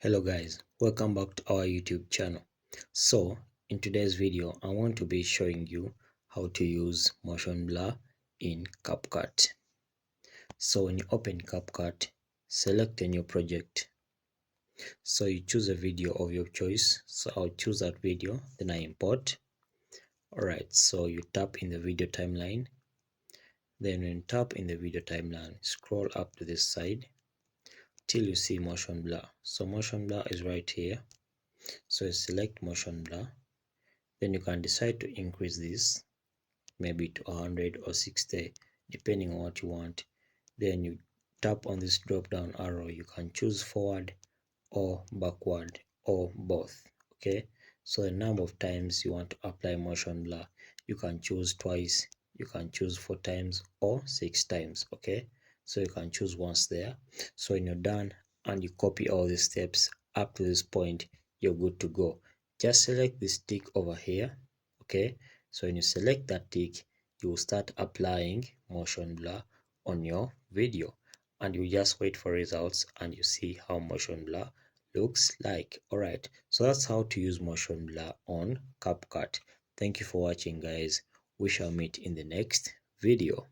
Hello guys, welcome back to our YouTube channel. So in today's video I want to be showing you how to use motion blur in CapCut. So when you open CapCut, select a new project. So you choose a video of your choice. So I'll choose that video, then I import. Alright, so you tap in the video timeline. Then when you tap in the video timeline, scroll up to this side till you see motion blur. So motion blur is right here. So select motion blur. Then you can decide to increase this maybe to 100 or 60 depending on what you want. Then you tap on this drop down arrow. You can choose forward or backward or both. Okay, so the number of times you want to apply motion blur, you can choose twice, you can choose 4 times or 6 times. Okay, so you can choose once there. So when you're done and you copy all the steps up to this point, you're good to go. Just select this tick over here. Okay, so when you select that tick, you will start applying motion blur on your video, and you just wait for results and you see how motion blur looks like. Alright, so that's how to use motion blur on CapCut. Thank you for watching guys. We shall meet in the next video.